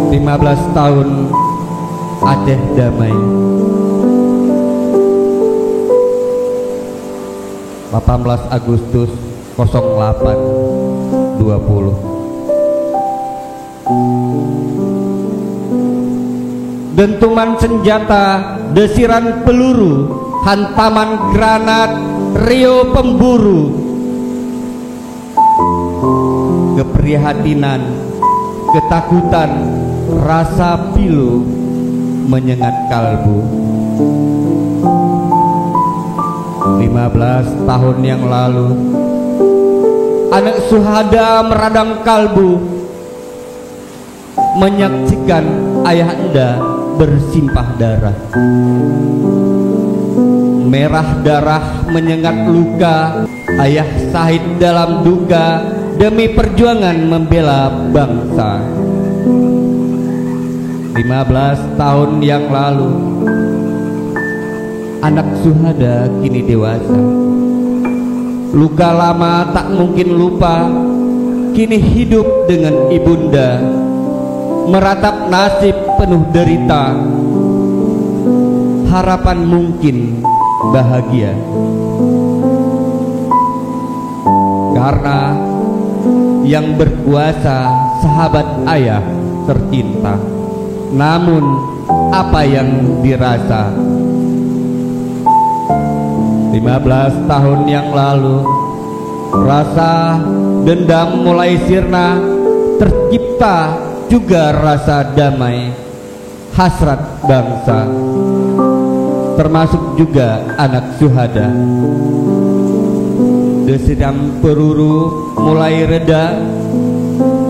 15 tahun Aceh Damai. 18 Agustus 08.20. Dentuman senjata, desiran peluru, hantaman granat, rio pemburu, keprihatinan, ketakutan, rasa pilu menyengat kalbu. 15 tahun yang lalu anak Syuhada meradang kalbu menyaksikan ayah anda bersimpah darah. Merah darah menyengat luka ayah Syahid dalam duka demi perjuangan membela bangsa. 15 tahun yang lalu anak Syuhada kini dewasa. Luka lama tak mungkin lupa, kini hidup dengan ibunda, meratap nasib penuh derita, harapan mungkin bahagia. Karena yang berkuasa sahabat ayah tercinta. Namun apa yang dirasa? 15 tahun yang lalu rasa dendam mulai sirna, tercipta juga rasa damai, hasrat bangsa, termasuk juga anak Syuhada. Desiran peluru mulai reda,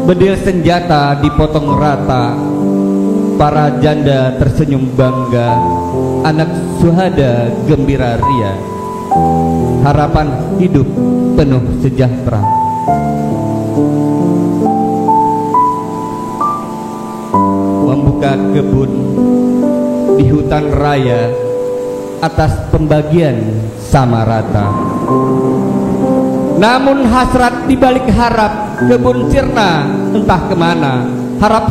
bedil senjata dipotong rata, para janda tersenyum bangga, anak Syuhada gembira ria, harapan hidup penuh sejahtera. Membuka kebun di hutan raya atas pembagian sama rata. Namun hasrat dibalik harap, kebun sirna entah kemana. Harap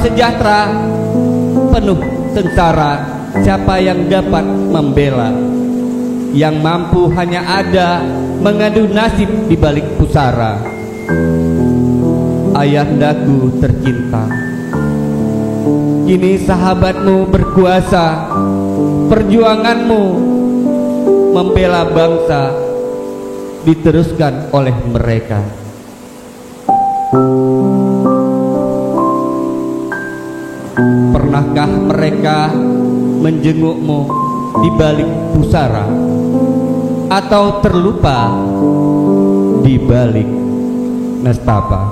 sejahtera penuh sengsara, siapa yang dapat membela? Yang mampu hanya ada mengadu nasib di balik pusara. Ayahandaku tercinta, kini sahabatmu berkuasa, perjuanganmu membela bangsa diteruskan oleh mereka. Pernahkah mereka menjengukmu di balik pusara, atau terlupa di balik nestapa?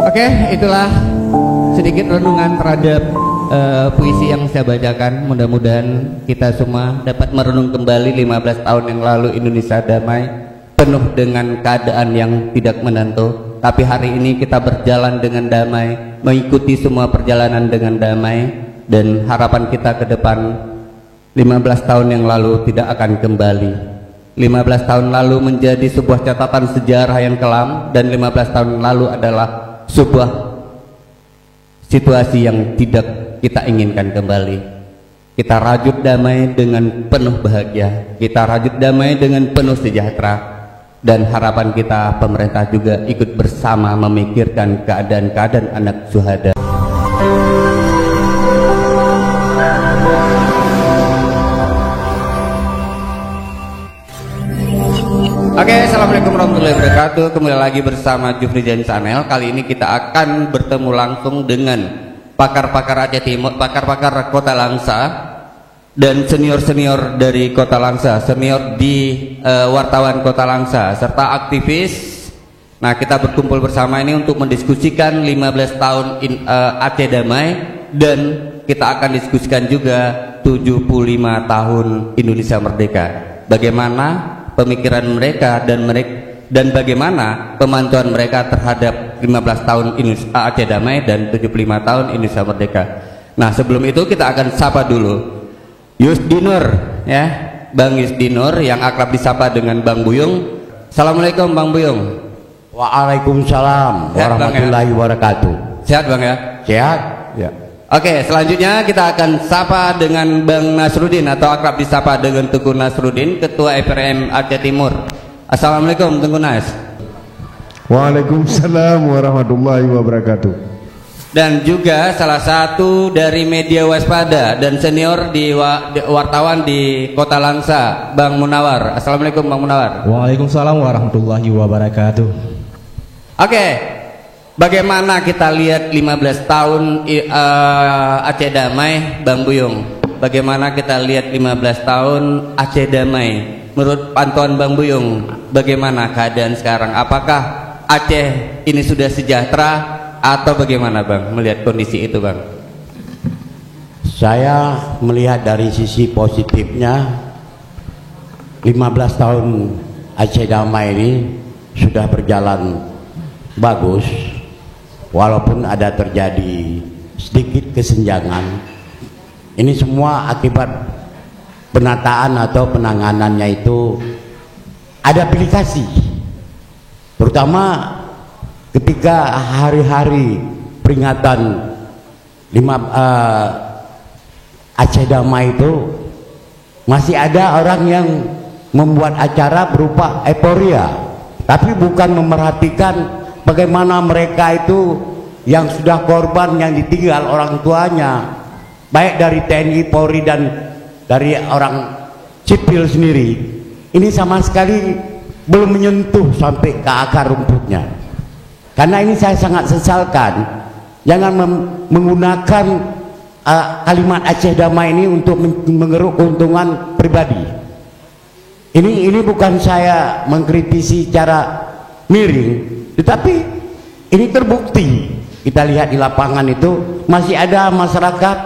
Oke, itulah sedikit renungan terhadap puisi yang saya bacakan. Mudah-mudahan kita semua dapat merenung kembali 15 tahun yang lalu Indonesia damai, penuh dengan keadaan yang tidak menentu. Tapi hari ini kita berjalan dengan damai, mengikuti semua perjalanan dengan damai, dan harapan kita ke depan 15 tahun yang lalu tidak akan kembali. 15 tahun lalu menjadi sebuah catatan sejarah yang kelam, dan 15 tahun lalu adalah sebuah situasi yang tidak kita inginkan kembali. Kita rajut damai dengan penuh bahagia, kita rajut damai dengan penuh sejahtera, dan harapan kita pemerintah juga ikut bersama memikirkan keadaan-keadaan anak Syuhada. Oke, assalamualaikum warahmatullahi wabarakatuh. Kembali lagi bersama Jufri Jan Channel. Kali ini kita akan bertemu langsung dengan pakar-pakar Aceh Timur, pakar-pakar Kota Langsa, dan senior-senior dari Kota Langsa, senior di wartawan Kota Langsa, serta aktivis. Nah, kita berkumpul bersama ini untuk mendiskusikan 15 tahun Aceh Damai, dan kita akan diskusikan juga 75 tahun Indonesia Merdeka. Bagaimana pemikiran mereka dan bagaimana pemantauan mereka terhadap 15 tahun Aceh Damai dan 75 tahun Indonesia Merdeka. Nah, sebelum itu kita akan sapa dulu Yusdinur, ya, Bang Yusdinur yang akrab disapa dengan Bang Buyung, Assalamualaikum Bang Buyung. Waalaikumsalam warahmatullahi wabarakatuh. Sehat Bang ya? Sehat ya. Oke, selanjutnya kita akan sapa dengan Bang Nasruddin atau akrab disapa dengan Tengku Nasruddin, Ketua FRM Aceh Timur. Assalamualaikum Tengku Nas. Waalaikumsalam warahmatullahi wabarakatuh. Dan juga salah satu dari media waspada dan senior di wartawan di Kota Langsa, Bang Munawar. Assalamualaikum Bang Munawar. Waalaikumsalam warahmatullahi wabarakatuh. Oke, bagaimana kita lihat 15 tahun Aceh Damai, Bang Buyung? Bagaimana kita lihat 15 tahun Aceh Damai? Menurut pantauan Bang Buyung, bagaimana keadaan sekarang? Apakah Aceh ini sudah sejahtera atau bagaimana Bang melihat kondisi itu Bang? Saya melihat dari sisi positifnya, 15 tahun Aceh Damai ini sudah berjalan bagus, walaupun ada terjadi sedikit kesenjangan. Ini semua akibat penataan atau penanganannya itu ada aplikasi, terutama ketika hari-hari peringatan Aceh Damai itu masih ada orang yang membuat acara berupa euforia, tapi bukan memerhatikan bagaimana mereka itu yang sudah korban, yang ditinggal orang tuanya, baik dari TNI, Polri dan dari orang sipil sendiri. Ini sama sekali belum menyentuh sampai ke akar rumputnya. Karena ini saya sangat sesalkan. Jangan menggunakan kalimat Aceh Damai ini untuk mengeruk keuntungan pribadi. Ini bukan saya mengkritisi secara miring, tetapi ini terbukti. Kita lihat di lapangan itu masih ada masyarakat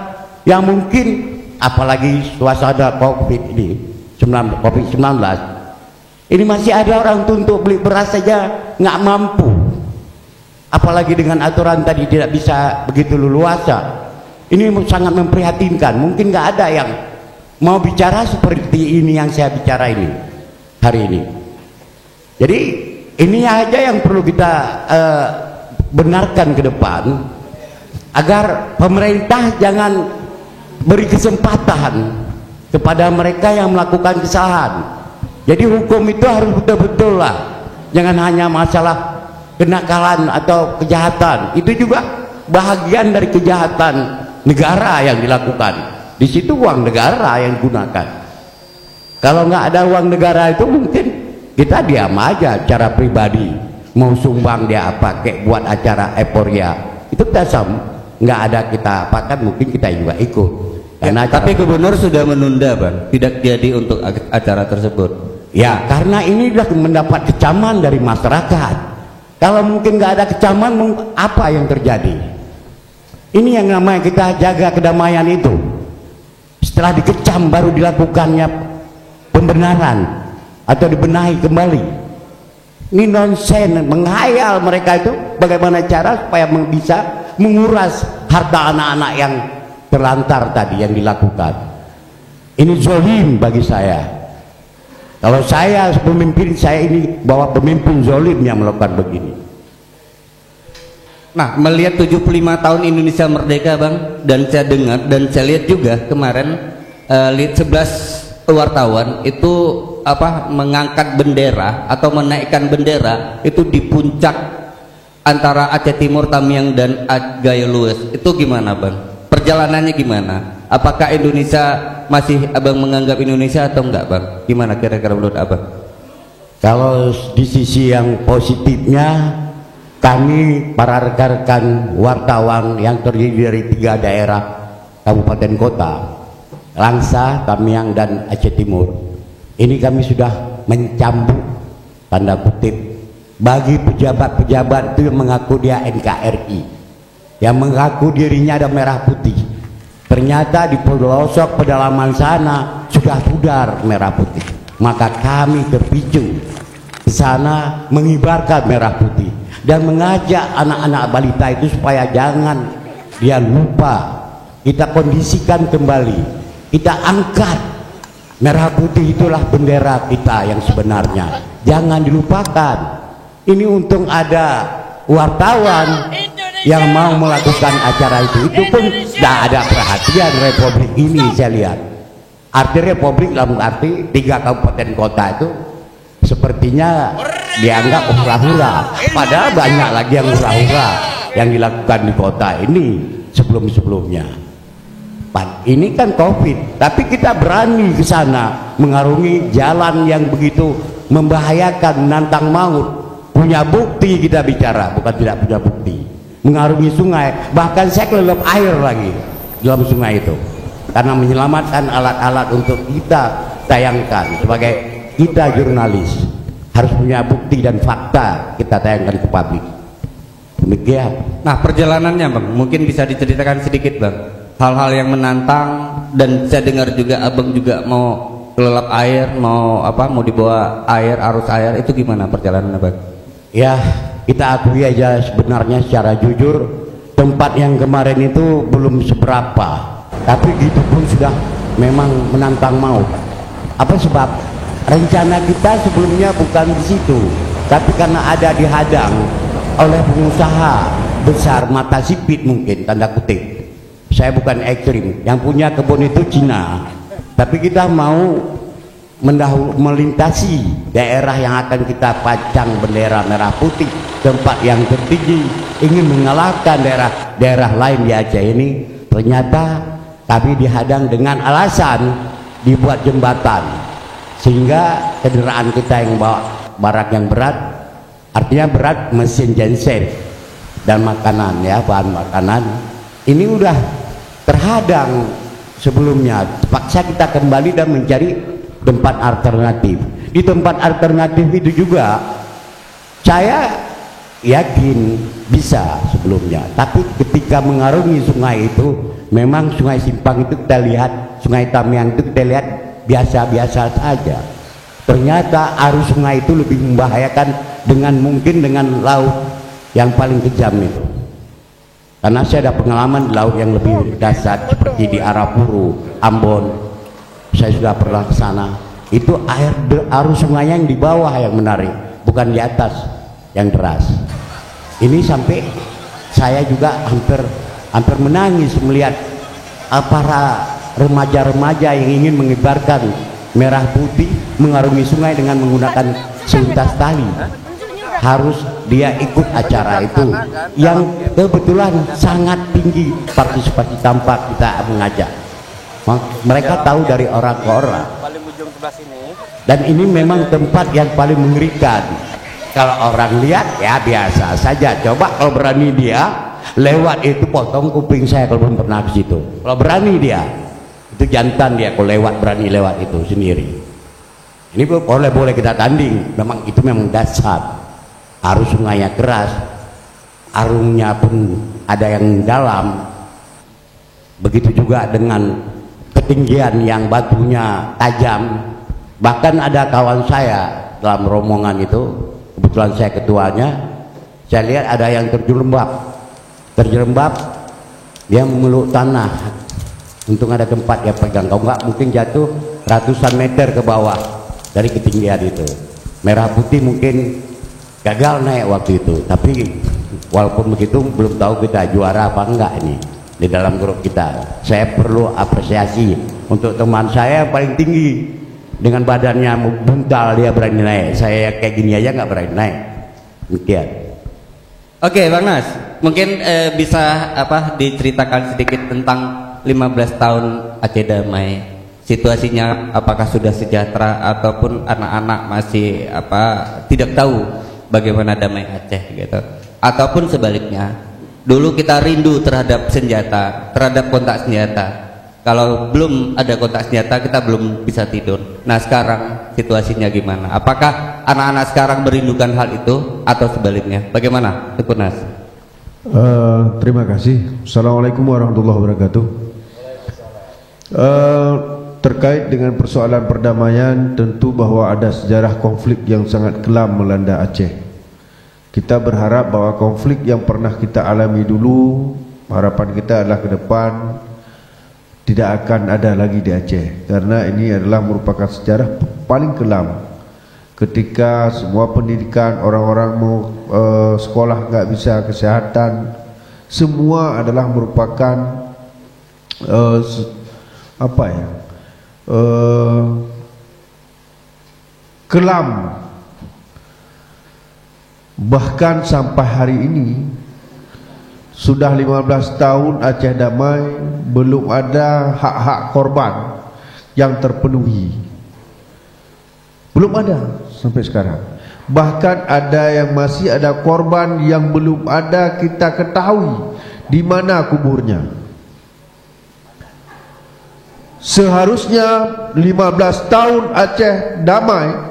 yang mungkin, apalagi suasana COVID-19, ini masih ada orang tuh untuk beli beras saja nggak mampu, apalagi dengan aturan tadi tidak bisa begitu leluasa. Ini sangat memprihatinkan. Mungkin nggak ada yang mau bicara seperti ini yang saya bicara ini hari ini. Jadi ini aja yang perlu kita benarkan ke depan, agar pemerintah jangan beri kesempatan kepada mereka yang melakukan kesalahan. Jadi hukum itu harus betul-betul lah, jangan hanya masalah kenakalan atau kejahatan. Itu juga bahagian dari kejahatan negara yang dilakukan. Di situ uang negara yang digunakan. Kalau nggak ada uang negara itu mungkin kita diam aja secara pribadi, mau sumbang dia apa kayak buat acara euforia itu kita nggak ada kita apakan, mungkin kita juga ikut. Karena tapi gubernur sudah menunda Bang, tidak jadi untuk acara tersebut. Ya karena ini sudah mendapat kecaman dari masyarakat. Kalau mungkin nggak ada kecaman, apa yang terjadi? Ini yang namanya kita jaga kedamaian itu. Setelah dikecam baru dilakukannya pembenaran atau dibenahi kembali. Ini nonsen, menghayal mereka itu bagaimana cara supaya bisa menguras harta anak-anak yang terlantar tadi yang dilakukan. Ini zolim bagi saya. Kalau saya pemimpin, saya ini bahwa pemimpin zolim yang melakukan begini. Nah, melihat 75 tahun Indonesia merdeka Bang, dan saya dengar dan saya lihat juga kemarin 11 wartawan itu mengangkat bendera atau menaikkan bendera itu di puncak antara Aceh Timur, Tamiang dan Gaya Lues. Itu gimana Bang? Perjalanannya gimana? Apakah Indonesia masih Abang menganggap Indonesia atau enggak Bang? Gimana kira-kira menurut Abang? Kalau di sisi yang positifnya, kami para rekan-rekan wartawan yang terdiri dari 3 daerah kabupaten kota, Langsa, Tamiang dan Aceh Timur, ini kami sudah mencambuk tanda kutip bagi pejabat-pejabat itu yang mengaku dia NKRI, yang mengaku dirinya ada merah putih. Ternyata di pelosok pedalaman sana sudah pudar merah putih. Maka kami terpicu ke sana mengibarkan merah putih dan mengajak anak-anak balita itu supaya jangan dia lupa. Kita kondisikan kembali, kita angkat Merah putih itulah bendera kita yang sebenarnya. Jangan dilupakan. Ini untung ada wartawan yang mau melakukan acara itu. Itu pun tidak ada perhatian Republik ini saya lihat. Arti Republik dalam arti 3 kabupaten kota itu sepertinya dianggap hura-hura. Padahal banyak lagi yang hura-hura yang dilakukan di kota ini sebelum-sebelumnya. Ini kan COVID, tapi kita berani ke sana mengarungi jalan yang begitu membahayakan, menantang maut. Punya bukti kita bicara, bukan tidak punya bukti. Mengarungi sungai, bahkan saya kelelep air lagi dalam sungai itu, karena menyelamatkan alat-alat untuk kita tayangkan. Sebagai kita jurnalis harus punya bukti dan fakta kita tayangkan ke publik. Demikian. Nah, perjalanannya Bang, mungkin bisa diceritakan sedikit Bang. Hal-hal yang menantang, dan saya dengar juga Abang juga mau kelelap air, mau dibawa air, arus air, itu gimana perjalanannya Bang? Ya, kita akui aja sebenarnya secara jujur tempat yang kemarin itu belum seberapa, tapi gitu pun sudah memang menantang maut. Apa sebab? Rencana kita sebelumnya bukan di situ, tapi karena ada dihadang oleh pengusaha besar mata sipit, mungkin tanda kutip. Saya bukan ekstrim, yang punya kebun itu Cina, tapi kita mau melintasi daerah yang akan kita pajang bendera merah putih, tempat yang tertinggi, ingin mengalahkan daerah lain di Aceh ini. Ternyata kami dihadang dengan alasan dibuat jembatan, sehingga kendaraan kita yang bawa barang yang berat, artinya berat, mesin genset dan makanan, ya, bahan makanan ini udah terhadang sebelumnya. Paksa kita kembali dan mencari tempat alternatif. Di tempat alternatif itu juga saya yakin bisa sebelumnya, tapi ketika mengarungi sungai itu, memang Sungai Simpang itu kita lihat, Sungai Tamiang itu kita lihat biasa-biasa saja. Ternyata arus sungai itu lebih membahayakan mungkin dengan laut yang paling kejam itu. Karena saya ada pengalaman di laut yang lebih dahsyat, seperti di Arapuru, Ambon. Saya sudah pernah ke sana. Itu arus sungainya yang di bawah yang menarik, bukan di atas yang deras. Ini sampai saya juga hampir menangis melihat para remaja-remaja yang ingin mengibarkan merah putih mengarungi sungai dengan menggunakan seuntas tali. Harus dia ikut acara itu yang kebetulan sangat tinggi partisipasi tanpa kita mengajak. Mereka tahu dari orang ke orang, dan ini memang tempat yang paling mengerikan. Kalau orang lihat ya biasa saja. Coba kalau berani dia lewat itu, potong kuping saya kalau belum pernah ke situ. Kalau berani dia, itu jantan dia kalau berani lewat itu sendiri. Ini boleh kita tanding. Memang itu memang dasar. Arus sungainya keras, arungnya pun ada yang dalam. Begitu juga dengan ketinggian yang batunya tajam. Bahkan ada kawan saya dalam rombongan itu, kebetulan saya ketuanya, saya lihat ada yang terjerembab, dia memeluk tanah. Untung ada tempat dia pegang, kalau enggak mungkin jatuh ratusan meter ke bawah dari ketinggian itu. Merah putih mungkin gagal naik waktu itu, tapi walaupun begitu belum tahu kita juara apa enggak ini di dalam grup kita. Saya perlu apresiasi untuk teman saya yang paling tinggi, dengan badannya buntal dia berani naik. Saya kayak gini aja nggak berani naik. Demikian. Oke Bang Nas, mungkin bisa diceritakan sedikit tentang 15 tahun Aceh Damai. Situasinya apakah sudah sejahtera ataupun anak-anak masih tidak tahu bagaimana damai Aceh gitu, ataupun sebaliknya, dulu kita rindu terhadap senjata, terhadap kontak senjata. Kalau belum ada kontak senjata kita belum bisa tidur. Nah sekarang situasinya gimana? Apakah anak-anak sekarang merindukan hal itu atau sebaliknya? Bagaimana, Tukur Nas? Terima kasih. Assalamualaikum warahmatullahi wabarakatuh. Terkait dengan persoalan perdamaian, tentu bahwa ada sejarah konflik yang sangat kelam melanda Aceh. Kita berharap bahwa konflik yang pernah kita alami dulu, harapan kita adalah ke depan tidak akan ada lagi di Aceh, karena ini adalah merupakan sejarah paling kelam ketika semua pendidikan, orang-orang mau sekolah nggak bisa, kesehatan, semua adalah merupakan kelam. Bahkan sampai hari ini sudah 15 tahun Aceh damai, belum ada hak-hak korban yang terpenuhi. Belum ada sampai sekarang. Bahkan ada yang masih ada korban yang belum ada kita ketahui di mana kuburnya. Seharusnya 15 tahun Aceh damai,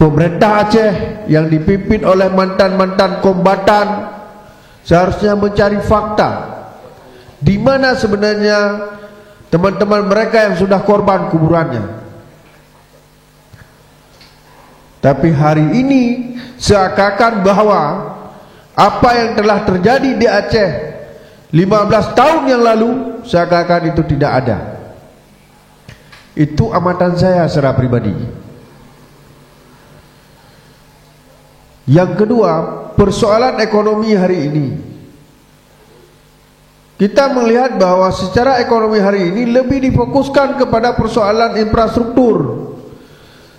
pemerintah Aceh yang dipimpin oleh mantan-mantan kombatan seharusnya mencari fakta di mana sebenarnya teman-teman mereka yang sudah korban kuburannya. Tapi hari ini seakan-akan bahwa apa yang telah terjadi di Aceh 15 tahun yang lalu seakan-akan itu tidak ada. Itu amatan saya secara pribadi. Yang kedua, persoalan ekonomi hari ini. Kita melihat bahwa secara ekonomi hari ini lebih difokuskan kepada persoalan infrastruktur.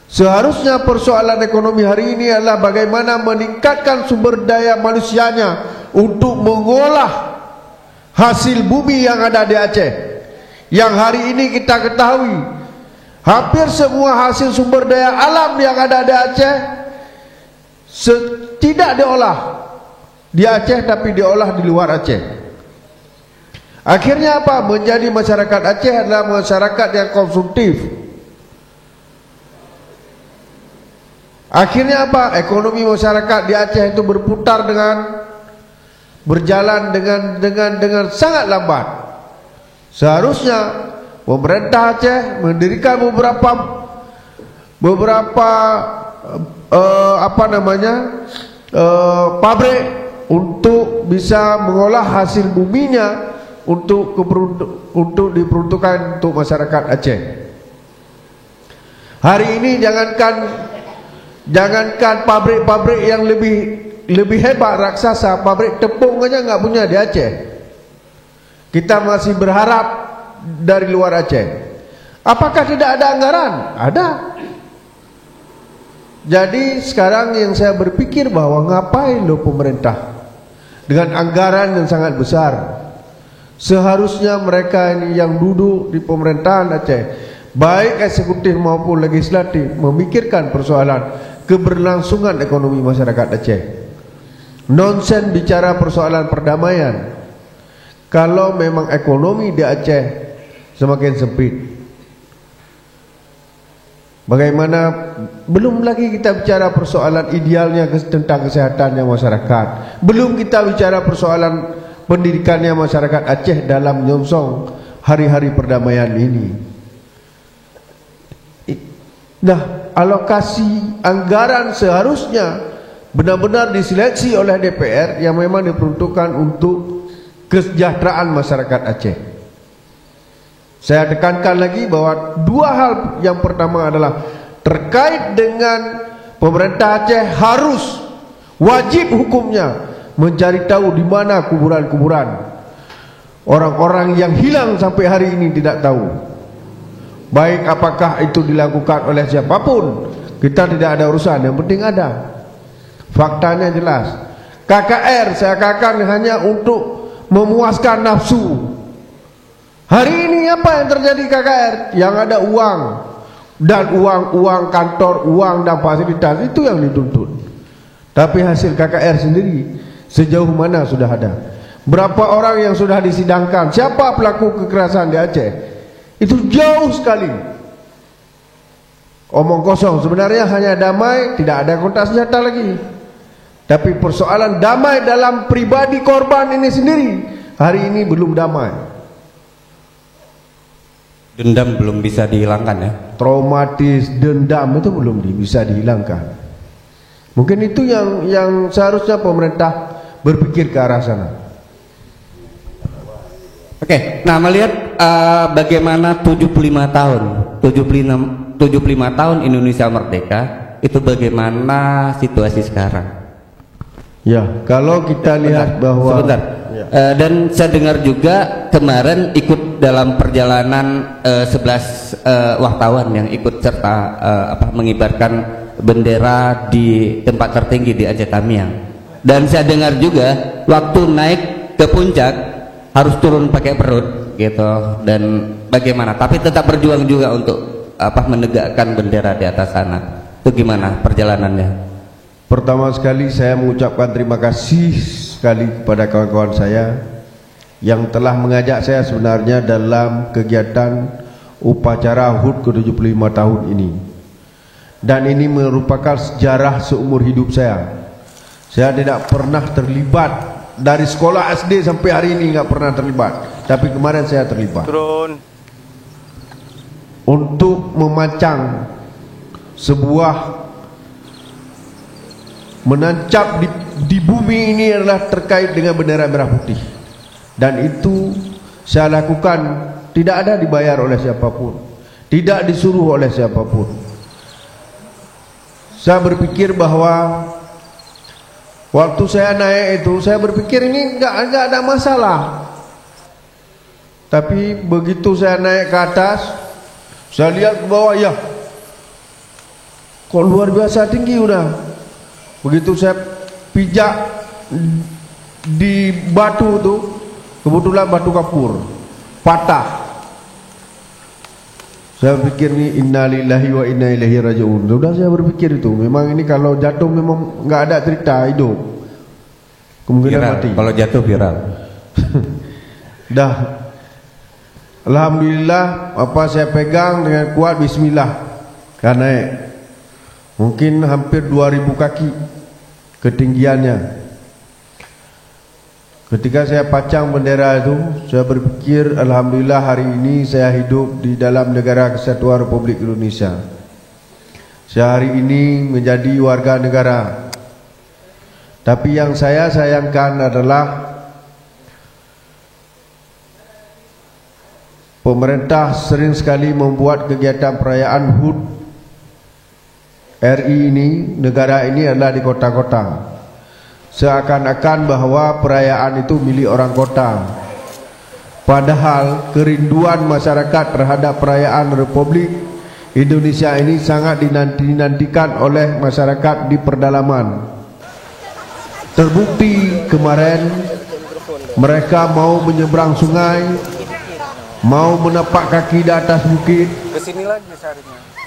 Seharusnya persoalan ekonomi hari ini adalah bagaimana meningkatkan sumber daya manusianya untuk mengolah hasil bumi yang ada di Aceh. Yang hari ini kita ketahui hampir semua hasil sumber daya alam yang ada di Aceh tidak diolah di Aceh, tapi diolah di luar Aceh. Akhirnya apa? Menjadi masyarakat Aceh adalah masyarakat yang konsumtif. Akhirnya apa? Ekonomi masyarakat di Aceh itu berjalan dengan sangat lambat. Seharusnya pemerintah Aceh mendirikan beberapa pabrik untuk bisa mengolah hasil buminya untuk diperuntukkan untuk masyarakat Aceh. Hari ini jangankan pabrik-pabrik yang lebih hebat, raksasa, pabrik tepung aja nggak punya di Aceh. Kita masih berharap dari luar Aceh. Apakah tidak ada anggaran? Ada. Jadi sekarang yang saya berpikir bahwa ngapain loh pemerintah dengan anggaran yang sangat besar. Seharusnya mereka ini yang duduk di pemerintahan Aceh, baik eksekutif maupun legislatif, memikirkan persoalan keberlangsungan ekonomi masyarakat Aceh. Nonsen bicara persoalan perdamaian kalau memang ekonomi di Aceh semakin sempit. Bagaimana belum lagi kita bicara persoalan idealnya tentang kesehatannya masyarakat. Belum kita bicara persoalan pendidikannya masyarakat Aceh dalam menyongsong hari-hari perdamaian ini. Nah, alokasi anggaran seharusnya benar-benar diseleksi oleh DPR yang memang diperuntukkan untuk kesejahteraan masyarakat Aceh. Saya tekankan lagi bahwa dua hal. Yang pertama adalah terkait dengan pemerintah Aceh harus wajib hukumnya mencari tahu di mana kuburan-kuburan orang-orang yang hilang sampai hari ini tidak tahu. Baik apakah itu dilakukan oleh siapapun, kita tidak ada urusan, yang penting ada. Faktanya jelas. KKR saya katakan hanya untuk memuaskan nafsu. Hari ini apa yang terjadi KKR? Yang ada uang dan uang kantor, uang dan fasilitas itu yang dituntut. Tapi hasil KKR sendiri sejauh mana sudah ada? Berapa orang yang sudah disidangkan? Siapa pelaku kekerasan di Aceh? Itu jauh sekali. Omong kosong. Sebenarnya hanya damai, tidak ada kontak senjata lagi. Tapi persoalan damai dalam pribadi korban ini sendiri hari ini belum damai. Dendam belum bisa dihilangkan ya. Traumatis, dendam itu belum bisa dihilangkan. Mungkin itu yang seharusnya pemerintah berpikir ke arah sana. Oke, nah melihat bagaimana 75 tahun Indonesia merdeka, itu bagaimana situasi sekarang? Ya, kalau kita lihat bahwa sebentar. Dan saya dengar juga kemarin ikut dalam perjalanan 11 wartawan yang ikut serta mengibarkan bendera di tempat tertinggi di Aceh Tamiang. Dan saya dengar juga waktu naik ke puncak harus turun pakai perut gitu. Dan bagaimana? Tapi tetap berjuang juga untuk menegakkan bendera di atas sana. Itu gimana perjalanannya? pertama sekali saya mengucapkan terima kasih sekali kepada kawan-kawan saya yang telah mengajak saya sebenarnya dalam kegiatan upacara HUT ke-75 tahun ini. Dan ini merupakan sejarah seumur hidup saya. Saya tidak pernah terlibat dari sekolah SD sampai hari ini, nggak pernah terlibat. Tapi kemarin saya terlibat. Untuk memancang sebuah menancap di bumi ini adalah terkait dengan bendera merah putih. Dan itu saya lakukan tidak ada dibayar oleh siapapun, tidak disuruh oleh siapapun. Saya berpikir bahwa waktu saya naik itu, saya berpikir ini enggak ada masalah. Tapi begitu saya naik ke atas, saya lihat ke bawah, ya kok luar biasa tinggi udah. Begitu saya pijak di batu itu, kebetulan batu kapur patah. Saya pikir ini innalillahi wa inna ilaihi raji'un. Sudah saya berpikir itu, memang ini kalau jatuh memang nggak ada cerita hidup, kemungkinan viral, mati. kalau jatuh viral. Dah, alhamdulillah saya pegang dengan kuat, bismillah, karena mungkin hampir 2000 kaki ketinggiannya. Ketika saya pacang bendera itu, saya berpikir alhamdulillah hari ini saya hidup di dalam negara Kesatuan Republik Indonesia. Saya hari ini menjadi warga negara. Tapi yang saya sayangkan adalah pemerintah sering sekali membuat kegiatan perayaan HUT RI ini, negara ini adalah di kota-kota. Seakan-akan bahwa perayaan itu milik orang kota. Padahal kerinduan masyarakat terhadap perayaan Republik Indonesia ini sangat dinantikan oleh masyarakat di pedalaman. Terbukti kemarin mereka mau menyeberang sungai, mau menapak kaki di atas bukit,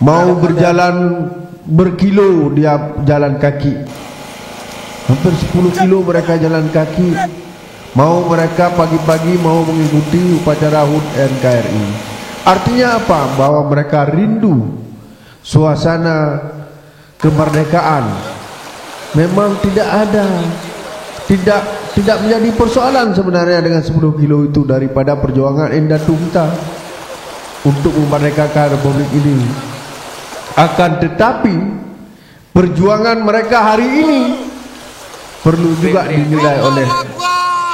mau berjalan berkilo dia jalan kaki. Hampir 10 kilo mereka jalan kaki. Mau mereka pagi-pagi mau mengikuti upacara HUT NKRI. Artinya apa? Bahwa mereka rindu suasana kemerdekaan. Memang tidak ada, tidak menjadi persoalan sebenarnya dengan 10 kilo itu daripada perjuangan Endatu kita untuk memerdekakan Republik ini. Akan tetapi perjuangan mereka hari ini perlu juga dinilai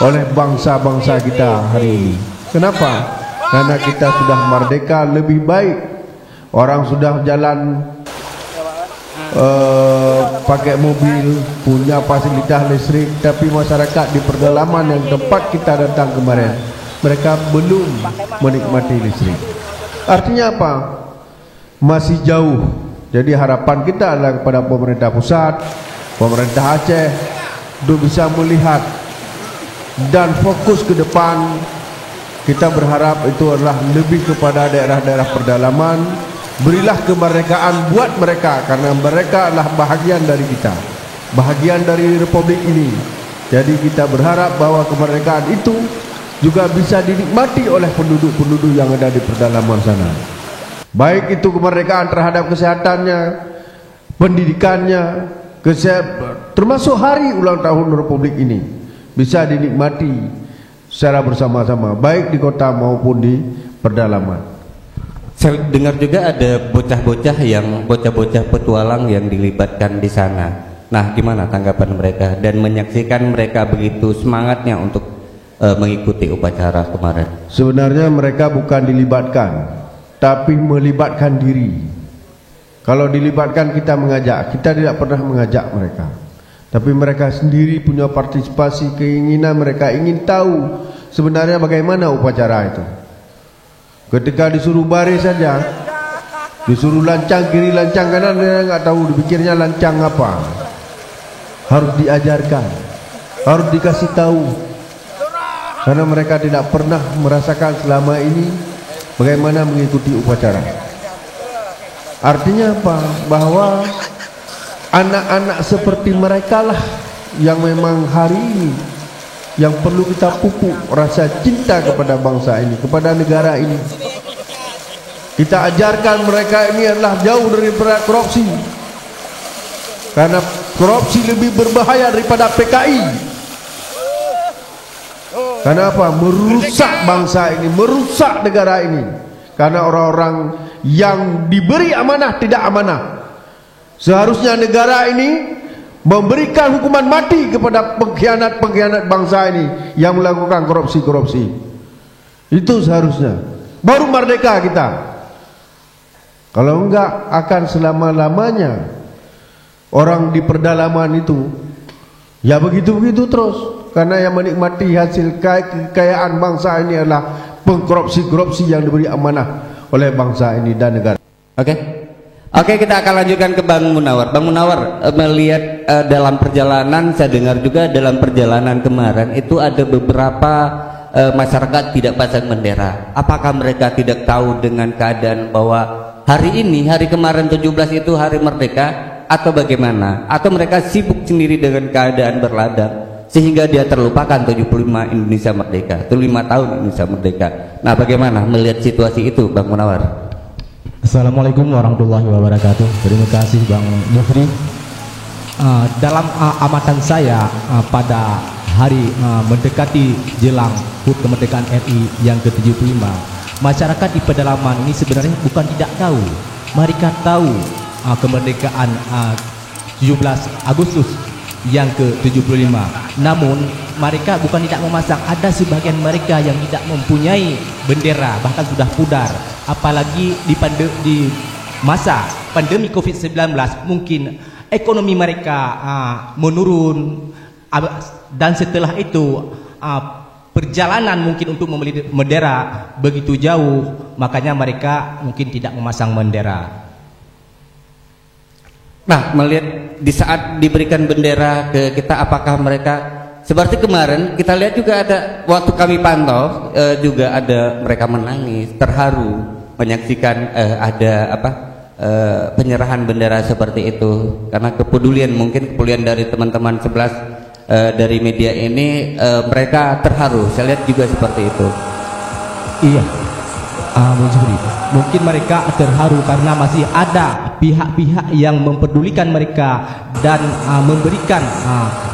oleh bangsa-bangsa kita hari ini. Kenapa? Karena kita sudah merdeka lebih baik. Orang sudah jalan pakai mobil, punya fasilitas listrik, tapi masyarakat di pedalaman yang tempat kita datang kemarin, mereka belum menikmati listrik. Artinya apa? Masih jauh. Jadi harapan kita adalah kepada pemerintah pusat, pemerintah Aceh, untuk bisa melihat dan fokus ke depan. Kita berharap itu adalah lebih kepada daerah-daerah pedalaman. Berilah kemerdekaan buat mereka, karena mereka adalah bahagian dari kita, bahagian dari Republik ini. Jadi kita berharap bahwa kemerdekaan itu juga bisa dinikmati oleh penduduk-penduduk yang ada di pedalaman sana. Baik itu kemerdekaan terhadap kesehatannya, pendidikannya, termasuk hari ulang tahun Republik ini bisa dinikmati secara bersama-sama, baik di kota maupun di pedalaman. Saya dengar juga ada bocah-bocah petualang yang dilibatkan di sana. Nah, gimana tanggapan mereka dan menyaksikan mereka begitu semangatnya untuk mengikuti upacara kemarin? Sebenarnya mereka bukan dilibatkan, tapi melibatkan diri. Kalau dilibatkan kita mengajak, kita tidak pernah mengajak mereka. Tapi mereka sendiri punya partisipasi, keinginan, mereka ingin tahu sebenarnya bagaimana upacara itu. Ketika disuruh baris saja, disuruh lancang kiri, lancang kanan, dia nggak tahu dipikirnya lancang apa. Harus diajarkan, harus dikasih tahu, karena mereka tidak pernah merasakan selama ini bagaimana mengikuti upacara. Artinya apa? Bahwa anak-anak seperti mereka lah yang memang hari ini yang perlu kita pupuk rasa cinta kepada bangsa ini, kepada negara ini. Kita ajarkan mereka ini adalah jauh daripada korupsi, karena korupsi lebih berbahaya daripada PKI. Karena apa? Merusak bangsa ini, merusak negara ini. Karena orang-orang yang diberi amanah tidak amanah. Seharusnya negara ini memberikan hukuman mati kepada pengkhianat-pengkhianat bangsa ini yang melakukan korupsi-korupsi. Itu seharusnya. Baru merdeka kita. Kalau enggak akan selama-lamanya orang di perdalaman itu ya begitu-begitu terus. Karena yang menikmati hasil kekayaan bangsa ini adalah pengkorupsi-korupsi yang diberi amanah oleh bangsa ini dan negara. Oke, kita akan lanjutkan ke Bang Munawar. Bang Munawar, melihat dalam perjalanan, saya dengar juga dalam perjalanan kemarin itu ada beberapa masyarakat tidak pasang bendera. Apakah mereka tidak tahu dengan keadaan bahwa hari ini, hari kemarin 17 itu hari merdeka, atau bagaimana? Atau mereka sibuk sendiri dengan keadaan berladang sehingga dia terlupakan 75 Indonesia merdeka, 75 tahun Indonesia merdeka. Nah, bagaimana melihat situasi itu, Bang Munawar? Assalamualaikum warahmatullahi wabarakatuh. Terima kasih Bang Jufri. Dalam amatan saya pada hari mendekati jelang HUT kemerdekaan RI yang ke-75, masyarakat di pedalaman ini sebenarnya bukan tidak tahu. Mereka tahu kemerdekaan 17 Agustus yang ke-75. Namun mereka bukan tidak memasang. Ada sebagian mereka yang tidak mempunyai bendera, bahkan sudah pudar. Apalagi di masa pandemi COVID-19, mungkin ekonomi mereka menurun, dan setelah itu perjalanan mungkin untuk membeli bendera begitu jauh, makanya mereka mungkin tidak memasang bendera. Nah, melihat di saat diberikan bendera ke kita, apakah mereka seperti kemarin kita lihat juga ada, waktu kami pantau juga ada mereka menangis, terharu menyaksikan ada penyerahan bendera seperti itu, karena kepedulian, mungkin kepedulian dari teman-teman 11 dari media ini, mereka terharu. Saya lihat juga seperti itu. Iya, mungkin mereka terharu karena masih ada pihak-pihak yang mempedulikan mereka dan memberikan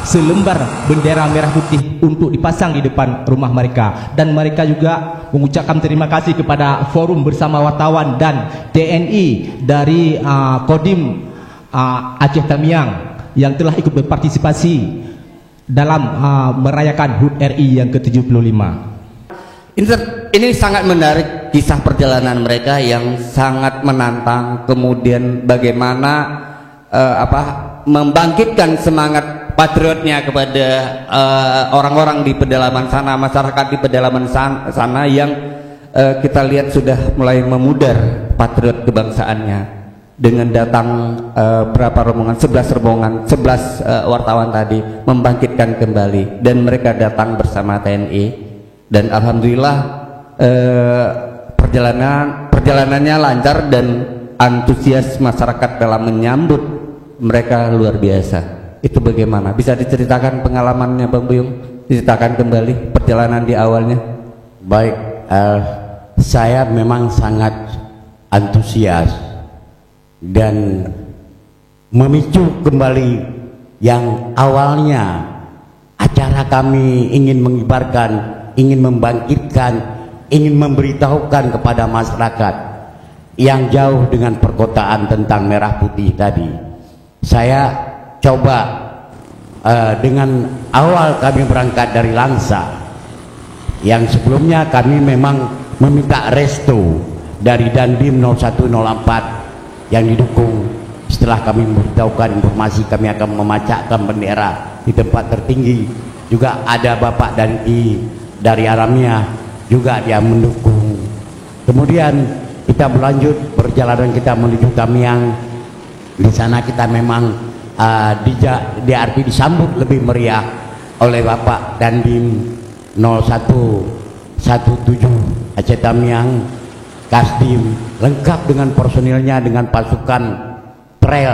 selembar bendera merah putih untuk dipasang di depan rumah mereka. Dan mereka juga mengucapkan terima kasih kepada Forum Bersama Wartawan dan TNI dari Kodim Aceh Tamiang yang telah ikut berpartisipasi dalam merayakan HUT RI yang ke-75. Ini sangat menarik kisah perjalanan mereka yang sangat menantang. Kemudian bagaimana membangkitkan semangat patriotnya kepada orang-orang di pedalaman sana, masyarakat di pedalaman sana yang kita lihat sudah mulai memudar patriot kebangsaannya dengan datang berapa rombongan, 11 rombongan, 11 wartawan tadi membangkitkan kembali, dan mereka datang bersama TNI. Dan alhamdulillah perjalanannya lancar dan antusias masyarakat dalam menyambut mereka luar biasa. Itu bagaimana? Bisa diceritakan pengalamannya, Bang Buyung? Diceritakan kembali perjalanan di awalnya. Baik, saya memang sangat antusias dan memicu kembali yang awalnya acara kami ingin mengibarkan, ingin membangkitkan, ingin memberitahukan kepada masyarakat yang jauh dengan perkotaan tentang merah putih tadi. Saya coba dengan awal kami berangkat dari Langsa, Yang sebelumnya kami memang meminta restu dari Dandim 0104 yang didukung. Setelah kami memberitahukan informasi kami akan memacakkan bendera di tempat tertinggi. Juga ada Bapak dari Aramia juga dia mendukung. Kemudian kita berlanjut perjalanan kita menuju Tamiang. Di sana kita memang diarti disambut lebih meriah oleh Bapak Dandim 0117 Aceh Tamiang, Kasdim, lengkap dengan personilnya, dengan pasukan trail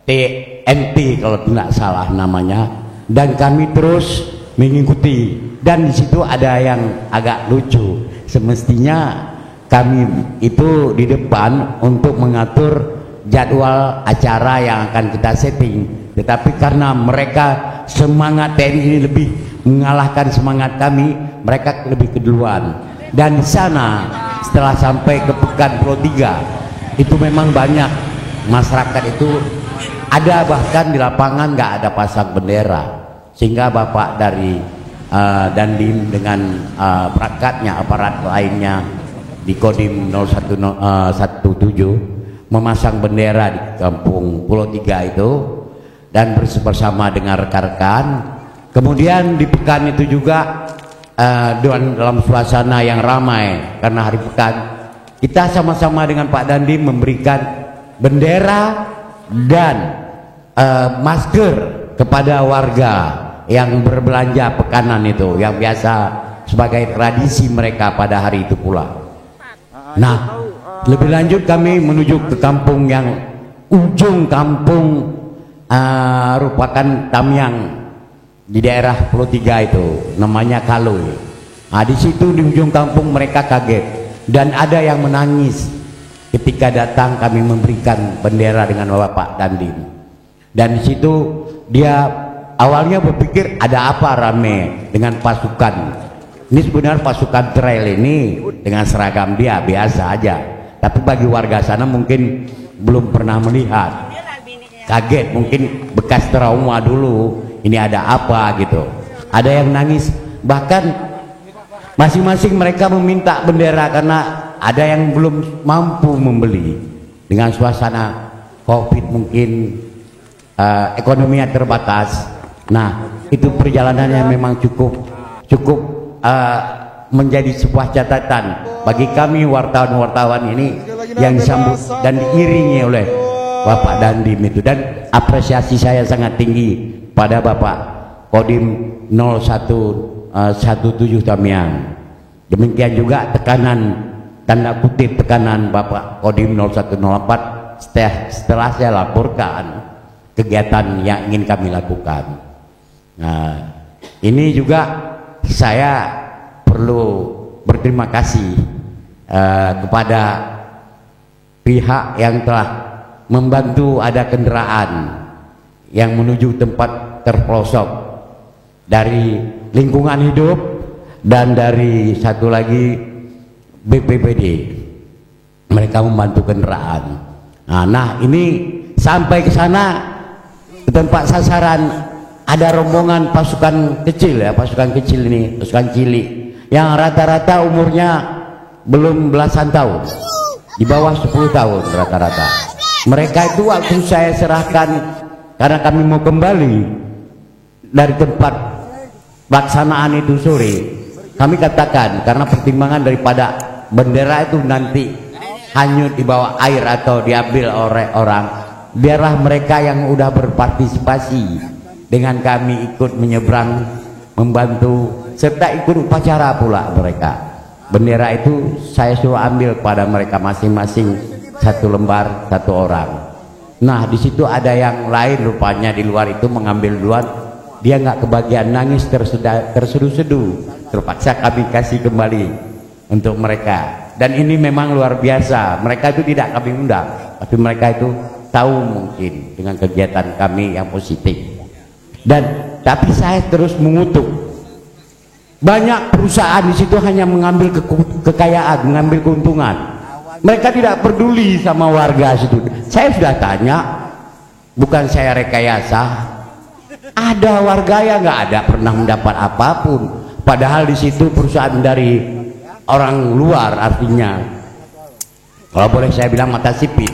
TNT kalau tidak salah namanya, dan kami terus mengikuti. Dan di situ ada yang agak lucu, semestinya kami itu di depan untuk mengatur jadwal acara yang akan kita setting, tetapi karena mereka semangat TNI ini lebih mengalahkan semangat kami, mereka lebih keduluan. Dan di sana setelah sampai ke Pekan Pulau 3 itu memang banyak masyarakat itu ada, bahkan di lapangan nggak ada pasang bendera, sehingga Bapak dari Dandim dengan perangkatnya, aparat lainnya di Kodim 0117 memasang bendera di kampung Pulau 3 itu dan bersama dengan rekan-rekan. Kemudian di pekan itu juga dalam suasana yang ramai karena hari pekan, kita sama-sama dengan Pak Dandim memberikan bendera dan masker kepada warga yang berbelanja pekanan itu, yang biasa sebagai tradisi mereka pada hari itu pula. Nah, lebih lanjut kami menuju ke kampung yang ujung kampung merupakan Tamiang di daerah Pulau 3 itu, namanya Kalui. Nah, di situ di ujung kampung mereka kaget dan ada yang menangis ketika datang kami memberikan bendera dengan Bapak Dandim. Dan di situ dia awalnya berpikir ada apa rame dengan pasukan. Ini sebenarnya pasukan trail ini dengan seragam dia biasa aja, tapi bagi warga sana mungkin belum pernah melihat, kaget, mungkin bekas trauma dulu, ini ada apa gitu. Ada yang nangis, bahkan masing-masing mereka meminta bendera karena ada yang belum mampu membeli. Dengan suasana COVID mungkin ekonominya terbatas. Nah, itu perjalanannya memang cukup menjadi sebuah catatan bagi kami wartawan-wartawan ini yang disambut dan diiringi oleh Bapak Dandim itu. Dan apresiasi saya sangat tinggi pada Bapak Kodim 0117 Tamiang. Demikian juga tekanan, tanda kutip tekanan Bapak Kodim 0104 setelah saya laporkan kegiatan yang ingin kami lakukan. Nah, ini juga saya perlu berterima kasih kepada pihak yang telah membantu ada kendaraan yang menuju tempat terpelosok dari lingkungan hidup dan dari satu lagi BPBD. Mereka membantu kendaraan. Nah, ini sampai ke sana ke tempat sasaran ada rombongan pasukan kecil ya, pasukan kecil ini, pasukan cilik yang rata-rata umurnya belum belasan tahun, di bawah 10 tahun rata-rata. Mereka itu waktu saya serahkan, karena kami mau kembali dari tempat pelaksanaan itu sore, kami katakan karena pertimbangan daripada bendera itu nanti hanyut di bawah air atau diambil oleh orang, biarlah mereka yang udah berpartisipasi dengan kami ikut menyeberang, membantu, serta ikut upacara pula mereka. Bendera itu saya suruh ambil pada mereka masing-masing satu lembar, satu orang. Nah, di situ ada yang lain rupanya di luar itu mengambil duluan, dia nggak kebagian, nangis terseduh-seduh, terpaksa kami kasih kembali untuk mereka. Dan ini memang luar biasa, mereka itu tidak kami undang, tapi mereka itu tahu mungkin dengan kegiatan kami yang positif. Dan tapi saya terus mengutuk, banyak perusahaan di situ hanya mengambil kekayaan, mengambil keuntungan. Mereka tidak peduli sama warga situ. Saya sudah tanya, bukan saya rekayasa, ada warga yang nggak ada pernah mendapat apapun. padahal di situ perusahaan dari orang luar, artinya kalau boleh saya bilang mata sipit.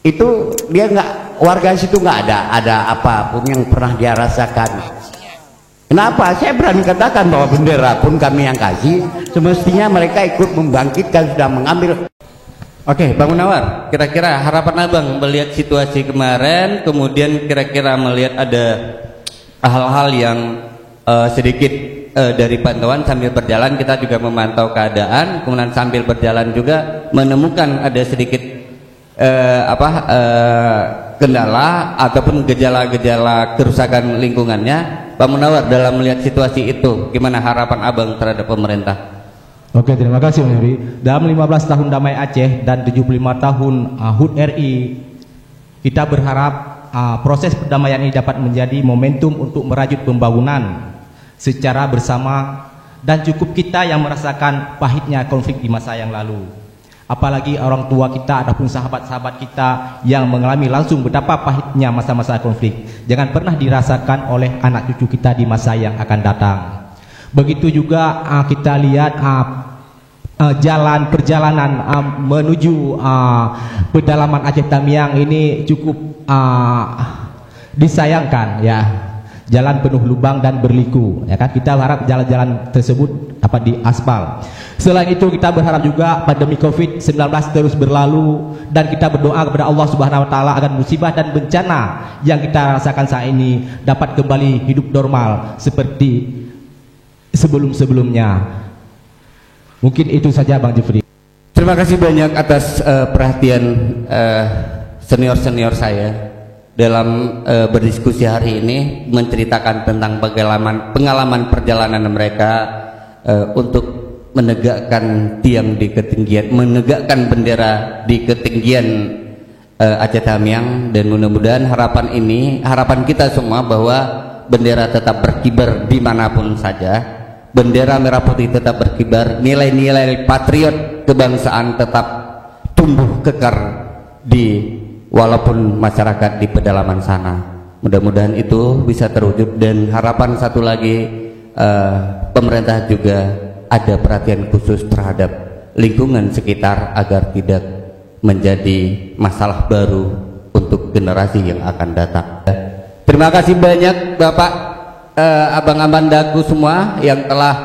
Itu dia nggak, warga situ nggak ada apapun yang pernah dia rasakan. Kenapa? Saya berani katakan bahwa bendera pun kami yang kasih, semestinya mereka ikut membangkitkan, sudah mengambil. Oke, Bang Munawar, kira-kira harapan Abang melihat situasi kemarin, kemudian kira-kira melihat ada hal-hal yang sedikit dari pantauan sambil berjalan kita juga memantau keadaan, kemudian sambil berjalan juga menemukan ada sedikit kendala ataupun gejala-gejala kerusakan lingkungannya. Pak Munawar, dalam melihat situasi itu gimana harapan Abang terhadap pemerintah? Oke, terima kasih Bang Yuri. Dalam 15 tahun damai Aceh dan 75 tahun HUT RI, kita berharap proses perdamaian ini dapat menjadi momentum untuk merajut pembangunan secara bersama, dan cukup kita yang merasakan pahitnya konflik di masa yang lalu. Apalagi orang tua kita ataupun sahabat-sahabat kita yang mengalami langsung betapa pahitnya masa-masa konflik. Jangan pernah dirasakan oleh anak cucu kita di masa yang akan datang. Begitu juga kita lihat perjalanan menuju pedalaman Aceh Tamiang ini cukup disayangkan ya. Jalan penuh lubang dan berliku, ya kan? Kita harap jalan-jalan tersebut dapat diaspal. Selain itu kita berharap juga pandemi COVID-19 terus berlalu, dan kita berdoa kepada Allah Subhanahu wa taala agar musibah dan bencana yang kita rasakan saat ini dapat kembali hidup normal seperti sebelum-sebelumnya. Mungkin itu saja Bang Jufri. Terima kasih banyak atas perhatian senior-senior saya dalam berdiskusi hari ini, menceritakan tentang pengalaman perjalanan mereka untuk menegakkan tiang di ketinggian, menegakkan bendera di ketinggian Aceh Tamiang. Dan mudah-mudahan harapan kita semua bahwa bendera tetap berkibar dimanapun saja, bendera merah putih tetap berkibar, nilai-nilai patriot kebangsaan tetap tumbuh kekar walaupun masyarakat di pedalaman sana. Mudah-mudahan itu bisa terwujud. Dan harapan satu lagi, pemerintah juga ada perhatian khusus terhadap lingkungan sekitar agar tidak menjadi masalah baru untuk generasi yang akan datang. Terima kasih banyak Bapak, abang-abang daku semua yang telah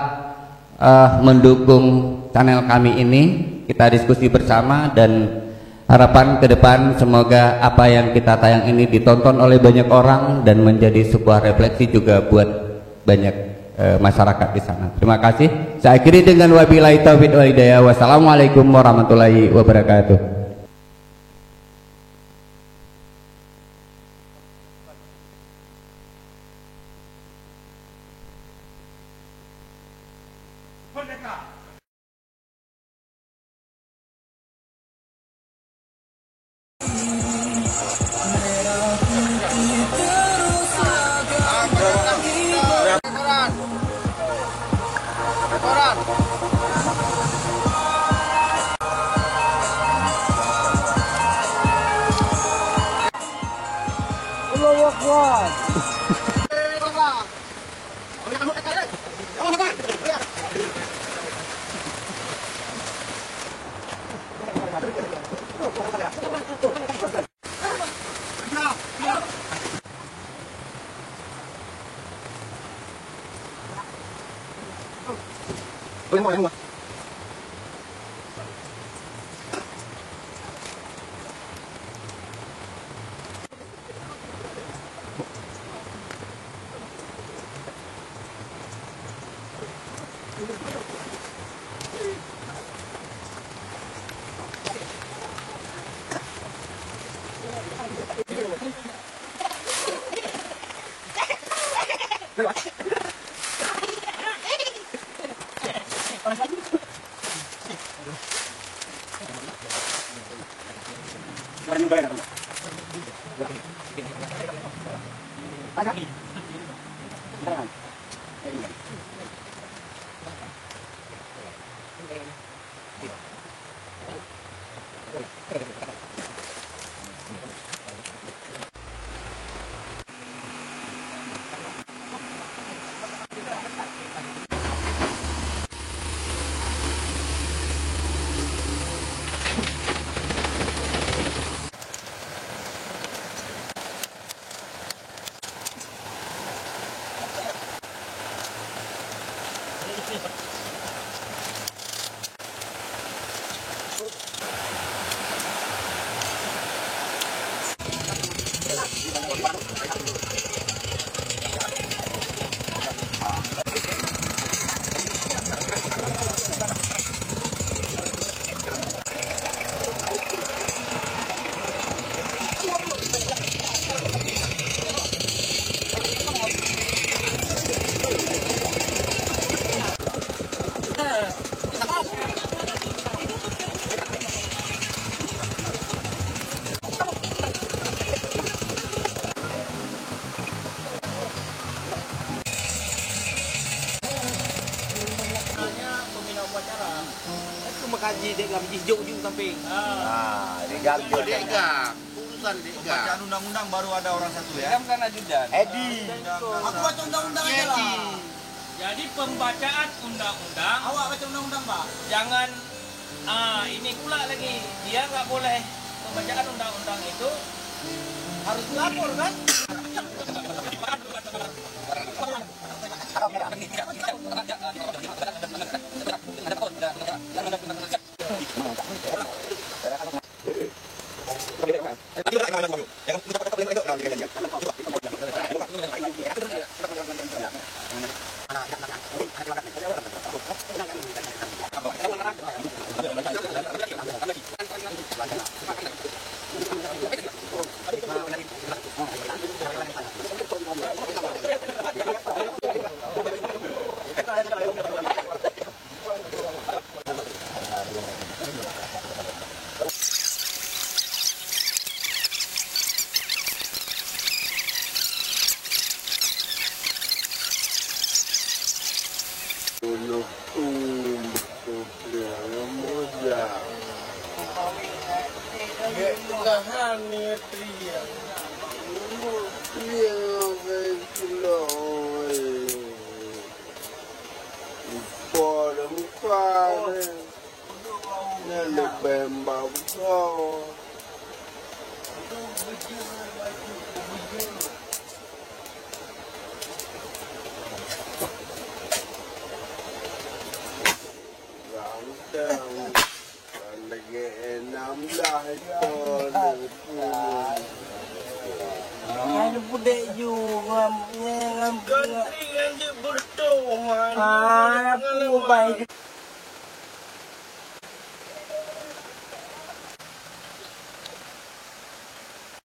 mendukung channel kami ini. Kita diskusi bersama, dan harapan ke depan semoga apa yang kita tayang ini ditonton oleh banyak orang dan menjadi sebuah refleksi juga buat banyak masyarakat di sana. Terima kasih. Saya akhiri dengan wabillahi taufiq wal hidayah. Wassalamualaikum warahmatullahi wabarakatuh. Makaji dek gam hijau di samping. Diganti dek gam. Urusan dek gam. Bacaan undang-undang baru ada orang satu ya. Gam kan ajudan. Edi. Aku baca undang-undang aja lah. Jadi pembacaan undang-undang. Awak baca undang-undang, Pak. Jangan ini pula lagi. Dia nggak boleh pembacaan undang-undang itu Harus lapor kan? Ada budek juga ngam. Aku baik.